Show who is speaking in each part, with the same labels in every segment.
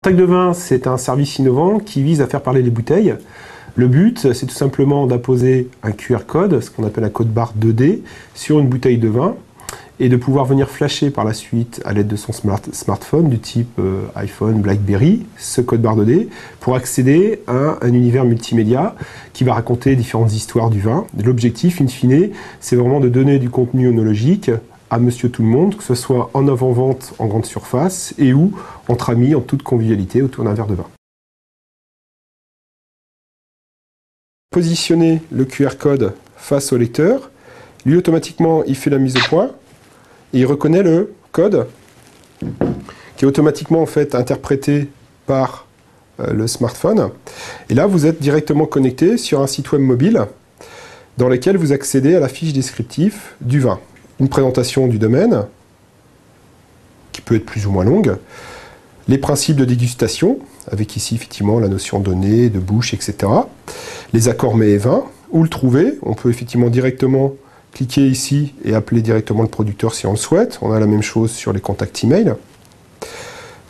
Speaker 1: Tac de vin, c'est un service innovant qui vise à faire parler les bouteilles. Le but, c'est tout simplement d'apposer un QR code, ce qu'on appelle un code barre 2D, sur une bouteille de vin et de pouvoir venir flasher par la suite à l'aide de son smartphone du type iPhone, BlackBerry, ce code barre 2D pour accéder à un univers multimédia qui va raconter différentes histoires du vin. L'objectif, in fine, c'est vraiment de donner du contenu onologique à monsieur tout le monde, que ce soit en avant-vente en grande surface et ou entre amis en toute convivialité autour d'un verre de vin. Positionner le QR code face au lecteur, lui automatiquement il fait la mise au point et il reconnaît le code qui est automatiquement en fait interprété par le smartphone. Et là vous êtes directement connecté sur un site web mobile dans lequel vous accédez à la fiche descriptive du vin. Une présentation du domaine, qui peut être plus ou moins longue, les principes de dégustation, avec ici effectivement la notion de nez, de bouche, etc. Les accords mets et vins, où le trouver. On peut effectivement directement cliquer ici et appeler directement le producteur si on le souhaite. On a la même chose sur les contacts email.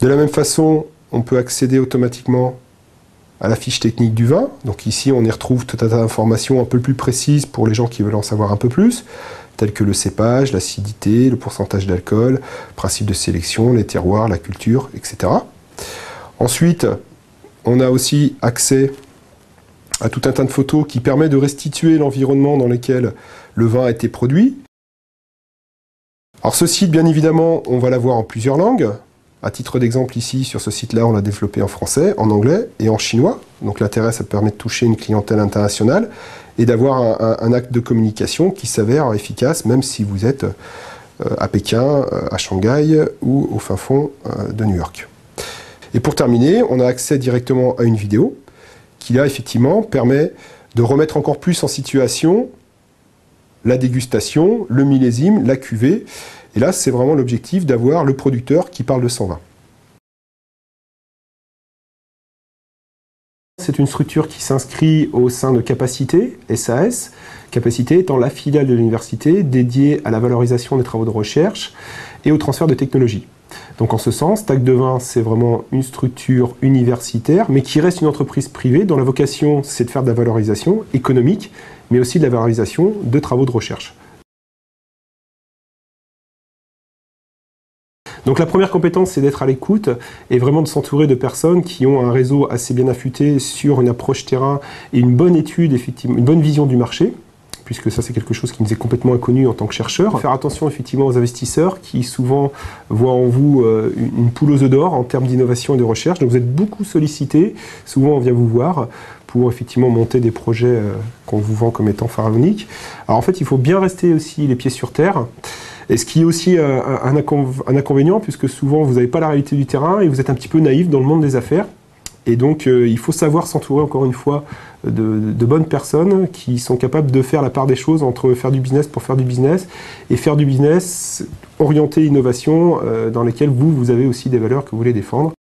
Speaker 1: De la même façon, on peut accéder automatiquement à la fiche technique du vin. Donc ici, on y retrouve tout un tas d'informations un peu plus précises pour les gens qui veulent en savoir un peu plus, telles que le cépage, l'acidité, le pourcentage d'alcool, principe de sélection, les terroirs, la culture, etc. Ensuite, on a aussi accès à tout un tas de photos qui permet de restituer l'environnement dans lequel le vin a été produit. Alors ce site, bien évidemment, on va l'avoir en plusieurs langues. À titre d'exemple, ici, sur ce site-là, on l'a développé en français, en anglais et en chinois. Donc l'intérêt, ça permet de toucher une clientèle internationale et d'avoir un acte de communication qui s'avère efficace, même si vous êtes à Pékin, à Shanghai ou au fin fond de New York. Et pour terminer, on a accès directement à une vidéo qui, là, effectivement, permet de remettre encore plus en situation la dégustation, le millésime, la cuvée. Et là, c'est vraiment l'objectif d'avoir le producteur qui parle de son vin. C'est une structure qui s'inscrit au sein de Capacité, SAS. Capacité étant la filiale de l'université dédiée à la valorisation des travaux de recherche et au transfert de technologies. Donc en ce sens, Tac de vin, c'est vraiment une structure universitaire, mais qui reste une entreprise privée dont la vocation, c'est de faire de la valorisation économique, mais aussi de la valorisation de travaux de recherche. Donc la première compétence, c'est d'être à l'écoute et vraiment de s'entourer de personnes qui ont un réseau assez bien affûté sur une approche terrain et une bonne étude, effectivement, une bonne vision du marché, puisque ça c'est quelque chose qui nous est complètement inconnu en tant que chercheur. Faire attention effectivement aux investisseurs qui souvent voient en vous une poule aux œufs d'or en termes d'innovation et de recherche. Donc vous êtes beaucoup sollicité, souvent on vient vous voir pour effectivement monter des projets qu'on vous vend comme étant pharaoniques. Alors en fait il faut bien rester aussi les pieds sur terre. Et ce qui est aussi un inconvénient, puisque souvent vous n'avez pas la réalité du terrain et vous êtes un petit peu naïf dans le monde des affaires. Et donc il faut savoir s'entourer encore une fois de bonnes personnes qui sont capables de faire la part des choses entre faire du business pour faire du business et faire du business orienté innovation dans lesquelles vous avez aussi des valeurs que vous voulez défendre.